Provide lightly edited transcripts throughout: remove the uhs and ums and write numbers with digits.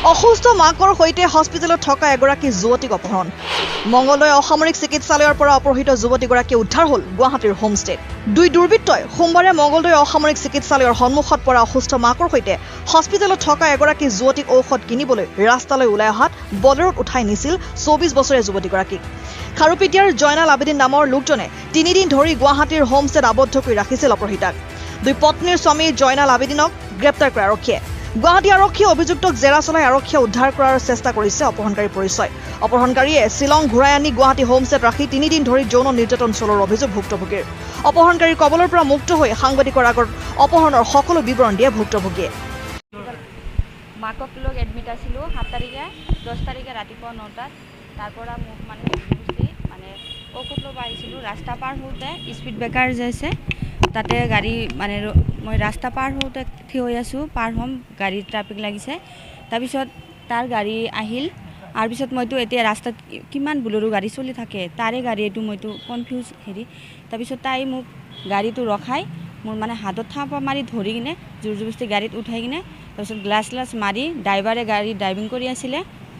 অসুস্থ মাকৰ সৈতে হস্পিটেলত থকা এগৰাকী যুৱতীক অপহৰণ মংগলদৈ অসামৰিক চিকিৎসালয়ৰ পৰা অপহৃত যুৱতীগৰাকী উদ্ধাৰ হ'ল গুৱাহাটীৰ হোমষ্টেত দুই দুৰ্বৃত্তই সোমবাৰে মংগলদৈ অসামৰিক চিকিৎসালয়ৰ সন্মুখত পৰা অসুস্থ মাকৰ সৈতে হস্পিটেলত থকা এগৰাকী যুৱতীক ঔষধ কিনিবলৈ ৰাস্তালৈ ওলাই অহাত বলেৰোত উঠাই নিছিল ২৪ বছৰীয়া যুৱতীগৰাকীক খাৰুপেটীয়াৰ জয়নাল আবেদিন নামৰ লোকজনে ৩ দিন ধৰি গুৱাহাটীৰ হোমষ্টেত আবদ্ধ কৰি ৰাখিছিল অপহৃতাক দুই পত্নীৰ স্বামী জয়নাল আবেদিনক গ্ৰেপ্তাৰ কৰে আৰক্ষীয়ে গুৱাহাটী আৰক্ষীয়ে অভিযুক্তক জেৰা চলাই আৰক্ষীয়ে উদ্ধাৰ কৰাৰ চেষ্টা কৰিছে অপহৰণকাৰীৰ পৰিচয় অপহৰণকাৰীয়ে শ্বিলং ঘূৰাই আনি গুৱাহাটী হোমষ্টেত ৰাখি ৩ দিন ধৰি যৌন নিৰ্যাতন চলোৱাৰ অভিযোগ ভুক্তভোগীৰ অপহৰণকাৰীৰ কবলৰ পৰা মুক্ত হৈ সাংবাদিকৰ আগত অপহৰণৰ সকলো বিৱৰণ দিয়ে ভুক্তভোগীয়ে মাকক লোক এডমিট আছিলোঁ 7 তাৰিখে 10 তাৰিখে ৰাতিপুৱা 9টাত তাৰ পৰা মোক মানে ঔষধ ল'ব আহিছিলোঁ ৰাস্তা পাৰ হওঁতে স্পীড ব্ৰেকাৰ যে আছে তাতে গাড়ী মানে মই ৰাস্তা পাৰ হওঁতে থিয় হৈ আছোঁ পাৰ হ'ম গাড়ী ট্ৰাফিক লাগিছে তাৰপিছত তাৰ গাড়ী আহিল আৰু পিছত মইতো এতিয়া ৰাস্তাত কিমান বুলৰো গাড়ী চলি থাকে তাৰে গাড়ী এইটো মইতো কনফিউজ তাৰপিছত তাই মোক গাড়ীটো ৰখাই মোৰ মানে হাতত থাপা মাৰি ধৰি কিনে জোৰ জবৰদস্তি গাড়ীত উঠাই কিনে তাৰপিছত গ্লাছ মাৰি ড্ৰাইভাৰে গাড়ী ড্ৰাইভিং কৰি আছিলে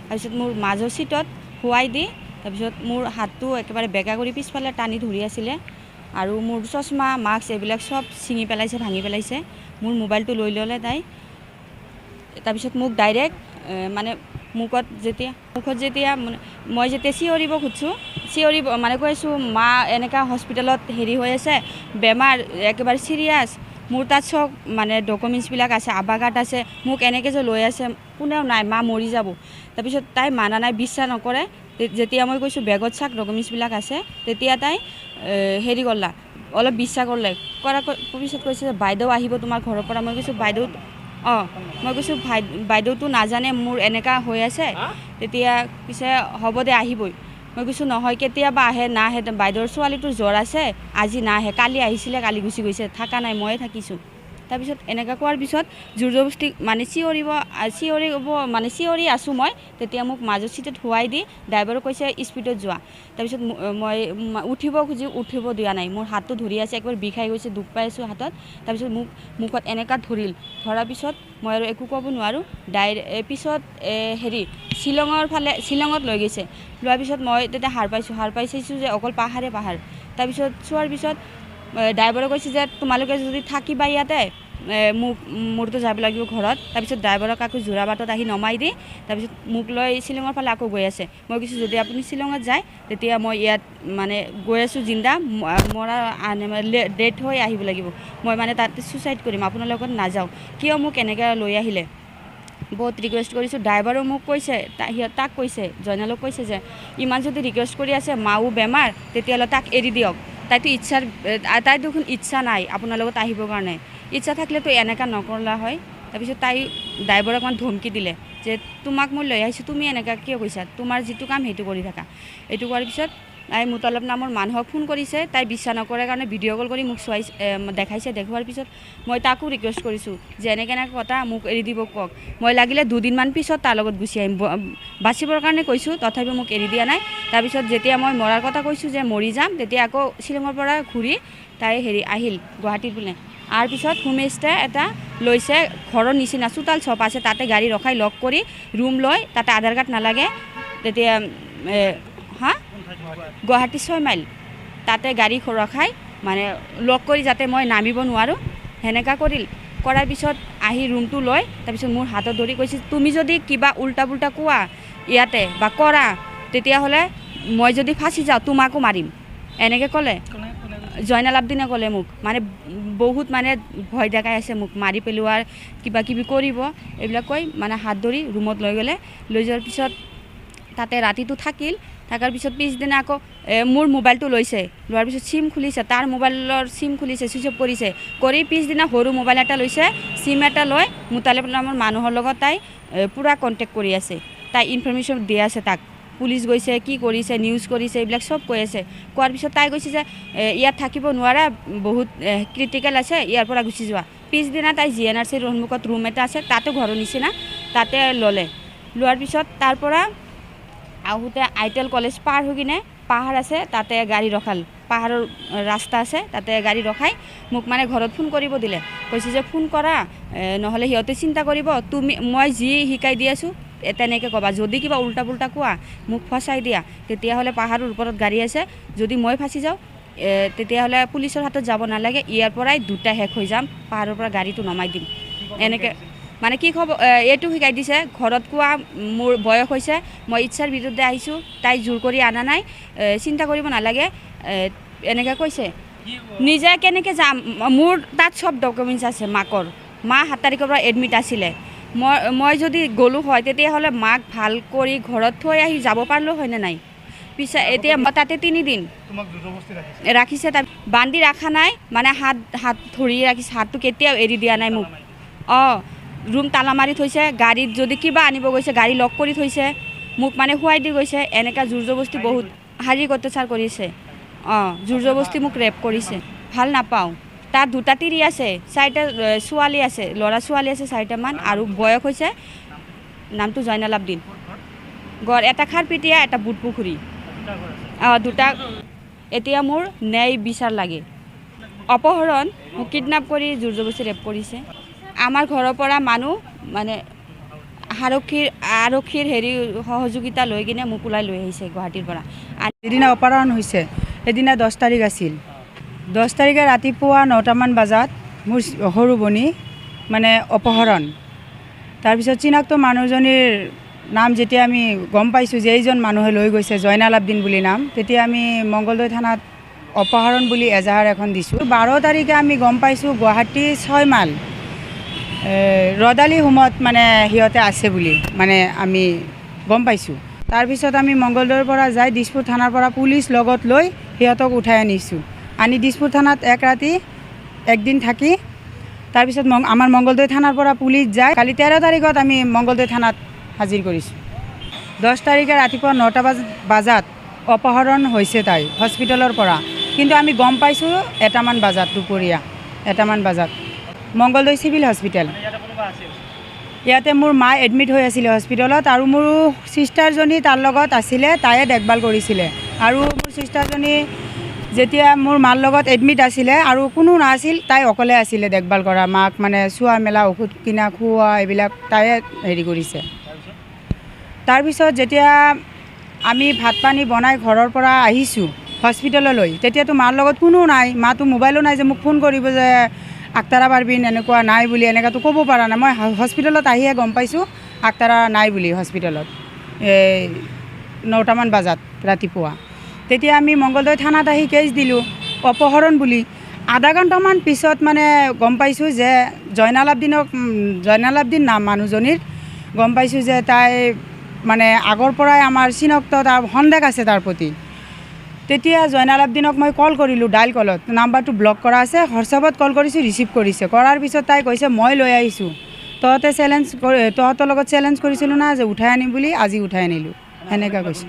তাৰপিছত মোৰ মাজৰ চিটত শুৱাই দি তাৰপিছত মোৰ হাতটো একেবাৰে বেকা কৰি পিছফালে টানি ধৰি আছিলে আৰু মোৰ চশমা মাস্ক এইবিলাক সব ছিঙি পেলাইছে ভাঙি পেলাইছে মোৰ মোবাইলটো লৈ ল'লে তাই তাৰপিছত মোক ডাইৰেক্ট মানে মুখত যেতিয়া মই যেতিয়া চিঞৰিব খুজিছোঁ মানে কৈছোঁ মা এনেকুৱা হস্পিটেলত হেৰি হৈ আছে বেমাৰ একেবাৰে চিৰিয়াছ মোৰ তাত চব মানে ডকুমেণ্টছবিলাক আছে আধাৰ কাৰ্ড আছে মোক এনেকৈ যে লৈ আছে কোনেও নাই মা মৰি যাব তাৰপিছত তাই মানা নাই বিশ্বাস নকৰে যেতিয়া মই কৈছোঁ বেগত চাক ডকুমেণ্টছবিলাক আছে তেতিয়া তাই হেৰি কৰলা অলপ বিশ্বাস কৰলে কৰাৰ পিছত কৈছে যে বাইদেউ আহিব তোমাৰ ঘৰৰ পৰা মই কৈছোঁ বাইদেউ মই কৈছোঁ বাইদেউটো নাজানে মোৰ এনেকুৱা হৈ আছে তেতিয়া পিছে হ'ব দে আহিবই মই কৈছোঁ নহয় কেতিয়াবা আহে নাহে বাইদেউৰ ছোৱালীটোৰ জ্বৰ আছে আজি নাহে কালি আহিছিলে কালি গুচি গৈছে থকা নাই ময়ে থাকিছোঁ তাৰপিছত এনেকুৱা কোৱাৰ পিছত জোৰ জবৰদস্তি মানে চিঞৰি আছোঁ মই তেতিয়া মোক মাজৰ চিটত শুৱাই দি ড্ৰাইভাৰক কৈছে স্পীডত যোৱা তাৰপিছত মই উঠিব দিয়া নাই মোৰ হাতটো ধৰি আছে একবাৰ বিষাই গৈছে দুখ পাই আছোঁ হাতত তাৰপিছত মুখত এনেকুৱা ধৰাৰ পিছত মই আৰু একো ক'ব নোৱাৰোঁ পিছত শ্বিলঙত লৈ গৈছে লোৱাৰ পিছত মই তেতিয়া সাৰ পাই চাইছোঁ যে অকল পাহাৰ তাৰপিছত চোৱাৰ পিছত ড্ৰাইভাৰে কৈছে যে তোমালোকে যদি থাকিবা ইয়াতে মোৰতো যাব লাগিব ঘৰত তাৰপিছত ড্ৰাইভাৰক আকৌ যোৰাবাটত আহি নমাই দি তাৰপিছত মোক লৈ শ্বিলঙৰ ফালে আকৌ গৈ আছে মই কৈছোঁ যদি আপুনি শ্বিলঙত যায় তেতিয়া মই ইয়াত মানে গৈ আছোঁ জিন্দা মৰা ডেথ হৈ আহিব লাগিব মই মানে তাতে ছুচাইড কৰিম আপোনাৰ লগত নাযাওঁ কিয় মোক এনেকৈ লৈ আহিলে বহুত ৰিকুৱেষ্ট কৰিছোঁ ড্ৰাইভাৰেও মোক কৈছে তাক কৈছে জয়নালক কৈছে যে ইমান যদি ৰিকুৱেষ্ট কৰি আছে মাও বেমাৰ তেতিয়াহ'লে তাক এৰি দিয়ক তাই দেখোন ইচ্ছা নাই আপোনাৰ লগত আহিবৰ কাৰণে ইচ্ছা থাকিলেতো এনেকুৱা নকৰলা হয় তাৰপিছত তাই ড্ৰাইভাৰক অকণমান ধমকি দিলে যে তোমাক মই লৈ আহিছোঁ তুমি এনেকুৱা কিয় কৈছা তোমাৰ যিটো কাম সেইটো কৰি থাকা এইটো কৰাৰ পিছত তাই মুতালব নামৰ মানুহক ফোন কৰিছে তাই বিশ্বাস নকৰাৰ কাৰণে ভিডিঅ' কল কৰি মোক দেখাইছে দেখুৱাৰ পিছত মই তাকো ৰিকুৱেষ্ট কৰিছোঁ যে এনেকৈ কথা মোক এৰি দিব কওক মই লাগিলে 2 দিনমান পিছত তাৰ লগত গুচি আহিম বাচিবৰ কাৰণে কৈছোঁ তথাপিও মোক এৰি দিয়া নাই তাৰপিছত যেতিয়া মই মৰাৰ কথা কৈছোঁ যে মৰি যাম তেতিয়া আকৌ শ্বিলঙৰ পৰা ঘূৰি তাই আহিল গুৱাহাটীত বোলে আৰু পিছত হোমষ্টে এটা লৈছে ঘৰৰ নিচিনা চোতাল চব আছে তাতে গাড়ী ৰখাই লক কৰি ৰুম লৈ তাতে আধাৰ কাৰ্ড নালাগে তেতিয়া গুৱাহাটী 6 মাইল তাতে গাড়ী ৰখাই মানে লক কৰি যাতে মই নামিব নোৱাৰোঁ সেনেকুৱা কৰাৰ পিছত আহি ৰুমটো লৈ তাৰপিছত মোৰ হাতত ধৰি কৈছে তুমি যদি কিবা উল্টা পুল্টা কোৱা ইয়াতে বা কৰা তেতিয়াহ'লে মই যদি ফাঁচি যাওঁ তোমাকো মাৰিম এনেকৈ ক'লে জয়নাল আবেদিনে ক'লে মোক মানে বহুত মানে ভয় দেখাই আছে মোক মাৰি পেলোৱাৰ কিবা কিবি কৰিব এইবিলাক কৈ মানে হাত ধৰি ৰুমত লৈ যোৱাৰ পিছত তাতে ৰাতিটো থকাৰ পিছত পিছদিনা আকৌ মোৰ মোবাইলটো লোৱাৰ পিছত চিম খুলিছে তাৰ মোবাইলৰ চিম খুলিছে ছুইচ অফ কৰি পিছদিনা সৰু মোবাইল এটা লৈছে চিম এটা লৈ মুতালেব নামৰ মানুহৰ লগত তাই পূৰা কণ্টেক্ট কৰি আছে তাই ইনফৰমেশ্যন দি আছে তাক পুলিচ গৈছে কি কৰিছে নিউজ কৰিছে এইবিলাক চব কৈ আছে কোৱাৰ পিছত তাই কৈছে যে ইয়াত থাকিব নোৱাৰা বহুত ক্ৰিটিকেল আছে ইয়াৰ পৰা গুচি যোৱা পিছদিনা তাই GNRCৰ সন্মুখত ৰুম এটা আছে তাতে ঘৰৰ নিচিনা তাতে লোৱাৰ পিছত তাৰ পৰা আহোঁতে আইটেল কলেজ পাৰ হৈ কিনে পাহাৰ আছে তাতে গাড়ী ৰখাল পাহাৰৰ ৰাস্তা আছে তাতে গাড়ী ৰখাই মোক মানে ঘৰত ফোন কৰিব দিলে কৈছে যে ফোন কৰা নহ'লে সিহঁতে চিন্তা কৰিব মই যি শিকাই দি আছোঁ তেনেকৈ ক'বা, যদি কিবা উল্টা পুল্টা কোৱা মোক ফচাই দিয়া, তেতিয়াহ'লে পাহাৰৰ ওপৰত গাড়ী আছে, যদি মই ফাঁচি যাওঁ তেতিয়াহ'লে পুলিচৰ হাতত যাব নালাগে, ইয়াৰ পৰাই দুটা শেষ হৈ যাম, পাহাৰৰ পৰা গাড়ীটো নমাই দিম। এনেকৈ মানে কি খবৰ এইটো শিকাই দিছে, ঘৰত কোৱা মোৰ বয়স হৈছে, মই ইচ্ছাৰ বিৰুদ্ধে আহিছোঁ, তাই জোৰ কৰি অনা নাই, চিন্তা কৰিব নালাগে, এনেকৈ কৈছে। নিজে কেনেকৈ যাম, মোৰ তাত চব ডকুমেণ্টছ আছে মাকৰ, মা 7 তাৰিখৰ পৰা এডমিট আছিলে, মই যদি গ'লোঁ হয় তেতিয়াহ'লে মাক ভাল কৰি ঘৰত থৈ আহি যাব পাৰিলোঁ হয়নে নাই। পিছে এতিয়া তাতে 3 দিন ৰাখিছে, তাত বান্ধি ৰখা নাই, মানে হাত ধৰি ৰাখিছে, হাতটো কেতিয়াও এৰি দিয়া নাই মোক। ৰুম তালা মাৰি থৈছে, গাড়ীত যদি কিবা আনিব গৈছে গাড়ী লক কৰি থৈছে, মোক মানে শুৱাই দি গৈছে, এনেকুৱা জোৰ জবস্তি বহুত শাৰীৰিক অত্যাচাৰ কৰিছে। জোৰ জবস্তি মোক ৰেপ কৰিছে, ভাল নাপাওঁ। তাত 2টা তিৰি আছে, 4টা ছোৱালী আছে, ল'ৰা ছোৱালী আছে 4টামান, আৰু বয়স হৈছে, নামটো জয়নাল আবদিন, গড় এটা খাৰপিটিয়া, এটা বুটপুখুৰী, 2টা। এতিয়া মোৰ ন্যায় বিচাৰ লাগে। অপহৰণ, মোক কিডনেপ কৰি জোৰ জবস্তি ৰেপ কৰিছে। আমাৰ ঘৰৰ পৰা মানুহ মানে আৰক্ষীৰ সহযোগিতা লৈ কিনে মোক ওলাই লৈ আহিছে গুৱাহাটীৰ পৰা। যিদিনা অপহৰণ হৈছে সেইদিনা 10 তাৰিখ আছিল। 10 তাৰিখে ৰাতিপুৱা 9টামান বজাত মোৰ সৰু ভনী মানে অপহৰণ। তাৰপিছত চিনাক্ত মানুহজনীৰ নাম যেতিয়া আমি গম পাইছোঁ যে এইজন মানুহে লৈ গৈছে, জয়নাল আবদিন বুলি নাম, তেতিয়া আমি মংগলদৈ থানাত অপহৰণ বুলি এজাহাৰ এখন দিছোঁ। 12 তাৰিখে আমি গম পাইছোঁ গুৱাহাটী 6 মাইল ৰদালি হোমত মানে সিহঁতে আছে বুলি মানে আমি গম পাইছোঁ। তাৰপিছত আমি মংগলদৈৰ পৰা যাই দিছপুৰ থানাৰ পৰা পুলিচ লগত লৈ সিহঁতক উঠাই আনিছোঁ। আনি দিছপুৰ থানাত 1 ৰাতি 1 দিন থাকি তাৰপিছত আমাৰ মংগলদৈ থানাৰ পৰা পুলিচ যায়। কালি 13 তাৰিখত আমি মংগলদৈ থানাত হাজিৰ কৰিছোঁ। 10 তাৰিখে ৰাতিপুৱা 9টা বজাত অপহৰণ হৈছে তাই হস্পিটেলৰ পৰা, কিন্তু আমি গম পাইছোঁ 1টামান বজাত, দুপৰীয়া 1টামান বজাত মংগলদৈ চিভিল হস্পিটেল। ইয়াতে মোৰ মা এডমিট হৈ আছিলে হস্পিটেলত, আৰু মোৰ ছিষ্টাৰজনী তাৰ লগত আছিলে, তাইয়ে দেখভাল কৰিছিলে। আৰু মোৰ ছিষ্টাৰজনী যেতিয়া মোৰ মাৰ লগত এডমিট আছিলে আৰু কোনো নাছিল, তাই অকলে আছিলে দেখভাল কৰা, মাক মানে চোৱা মেলা, ঔষধ কিনা, খোৱা, এইবিলাক তাইয়ে হেৰি কৰিছে। তাৰপিছত যেতিয়া আমি ভাত পানী বনাই ঘৰৰ পৰা আহিছোঁ হস্পিটেললৈ, তেতিয়াতো মাৰ লগত কোনো নাই, মাতো মোবাইলো নাই যে মোক ফোন কৰিব যে আক্তাৰা পাৰবিন এনেকুৱা নাই বুলি, এনেকুৱাতো ক'ব পৰা নাই। মই হস্পিটেলত আহিয়ে গম পাইছোঁ আক্তাৰা নাই বুলি হস্পিটেলত, 9টামান বজাত ৰাতিপুৱা। তেতিয়া আমি মংগলদৈ থানাত আহি কেছ দিলোঁ অপহৰণ বুলি। আধা ঘণ্টামান পিছত মানে গম পাইছোঁ যে জয়নাল আবদিন নাম মানুহজনীৰ, গম পাইছোঁ যে তাই মানে আগৰ পৰাই আমাৰ চিনাক্ত, তাৰ সন্দেহ আছে তাৰ প্ৰতি। তেতিয়া জয়নাল আবদিনক মই কল কৰিলোঁ, ডাইল কলত, নাম্বাৰটো ব্লক কৰা আছে, হোৱাটছআপত কল কৰিছোঁ, ৰিচিভ কৰিছে। কৰাৰ পিছত তাই কৈছে মই লৈ আহিছোঁ, তহঁতৰ লগত চেলেঞ্জ কৰিছিলোঁ না যে উঠাই আনিম বুলি, আজি উঠাই আনিলোঁ, সেনেকৈ কৈছে।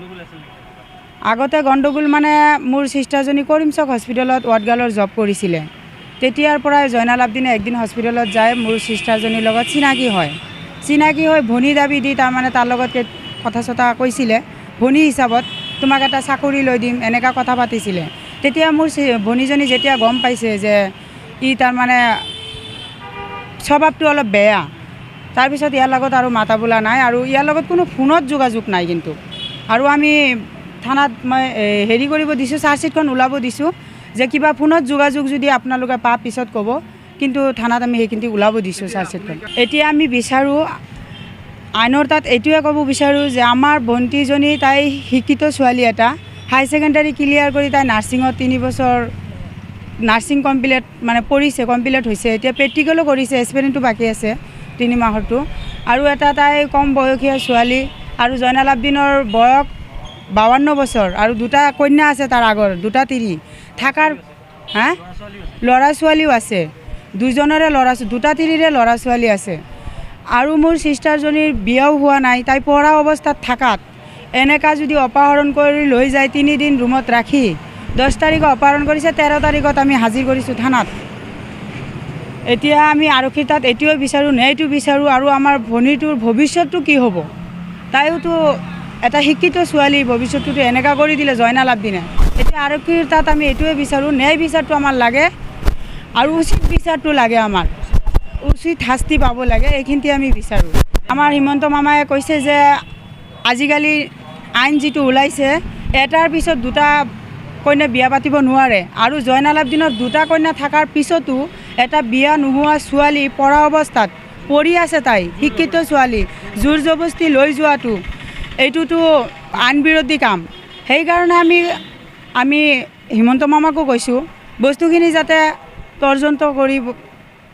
আগতে গণ্ডগোল মানে মোৰ ছিষ্টাৰজনী কৰিমচক হস্পিটেলত ৱাৰ্ড গাৰ্লৰ জব কৰিছিলে, তেতিয়াৰ পৰাই জয়নাল আবদিনে একদিন হস্পিটেলত যায় মোৰ ছিষ্টাৰজনীৰ লগত চিনাকি হৈ ভনী দাবী দি তাৰমানে তাৰ লগত কথা চথা কৈছিলে, ভনী হিচাপত তোমাক এটা চাকৰি লৈ দিম, এনেকুৱা কথা পাতিছিলে। তেতিয়া মোৰ ভনীজনী যেতিয়া গম পাইছে যে ই তাৰমানে স্বভাৱটো অলপ বেয়া, তাৰপিছত ইয়াৰ লগত আৰু মাতা বোলা নাই, আৰু ইয়াৰ লগত কোনো ফোনত যোগাযোগ নাই। কিন্তু আৰু আমি থানাত মই হেৰি কৰিব দিছোঁ, চাৰ্জশ্বিটখন ওলাব দিছোঁ যে কিবা ফোনত যোগাযোগ যদি আপোনালোকে পা পিছত ক'ব, কিন্তু থানাত আমি সেইখিনি ওলাব দিছোঁ চাৰ্জশ্বিটখন। এতিয়া আমি বিচাৰোঁ, আইনৰ তাত এইটোৱে ক'ব বিচাৰোঁ যে আমাৰ ভণ্টিজনী, তাই শিক্ষিত ছোৱালী এটা, হাই ছেকেণ্ডাৰী ক্লিয়াৰ কৰি তাই নাৰ্ছিঙত 3 বছৰ নাৰ্ছিং কমপ্লিট মানে পঢ়িছে, কমপ্লিট হৈছে। এতিয়া প্ৰেক্টিকেলো কৰিছে, এক্সপেৰিয়েন্সটো বাকী আছে 3 মাহৰটো। আৰু এটা তাই কম বয়সীয়া ছোৱালী, আৰু জয়নাল আবদিনৰ বয়স 52 বছৰ, আৰু 2টা কন্যা আছে তাৰ আগৰ, 2টা তিৰি থাকাৰ, ল'ৰা ছোৱালীও আছে, 2জনৰে 2টা তিৰিৰে ল'ৰা ছোৱালী আছে। আৰু মোৰ ছিষ্টাৰজনীৰ বিয়াও হোৱা নাই, তাই পঢ়া অৱস্থাত থাকাত এনেকুৱা যদি অপহৰণ কৰি লৈ যায়, 3 দিন ৰুমত ৰাখি 10 তাৰিখে অপহৰণ কৰিছে, 13 তাৰিখত আমি হাজিৰ কৰিছোঁ থানাত। এতিয়া আমি আৰক্ষীৰ তাত এইটোৱে বিচাৰোঁ, ন্যায়টো বিচাৰোঁ, আৰু আমাৰ ভনীটোৰ ভৱিষ্যতটো কি হ'ব? তাইওতো এটা শিক্ষিত ছোৱালী, ভৱিষ্যতটোতো এনেকুৱা কৰি দিলে জয়নাল আবদিনে। এতিয়া আৰক্ষীৰ তাত আমি এইটোৱে বিচাৰোঁ, ন্যায় বিচাৰটো আমাৰ লাগে, আৰু উচিত বিচাৰটো লাগে, আমাৰ উচিত শাস্তি পাব লাগে, এইখিনিতে আমি বিচাৰোঁ। আমাৰ হিমন্ত মামায়ে কৈছে যে আজিকালি আইন যিটো ওলাইছে এটাৰ পিছত দুটা কন্যা বিয়া পাতিব নোৱাৰে আৰু জয়নালাভ দিনত দুটা কন্যা থকাৰ পিছতো এটা বিয়া নোহোৱা ছোৱালী পঢ়া অৱস্থাত পঢ়ি আছে তাই শিক্ষিত ছোৱালী জোৰ জবস্তি লৈ যোৱাটো এইটোতো আইন বিৰোধী কাম সেইকাৰণে আমি হিমন্ত মামাকো কৈছোঁ বস্তুখিনি যাতে তদন্ত কৰি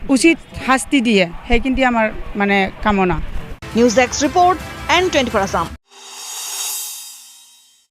উচিত শাস্তি দিয়ে সেইখিনি আমাৰ মানে কামনা news desk report N24 Assam.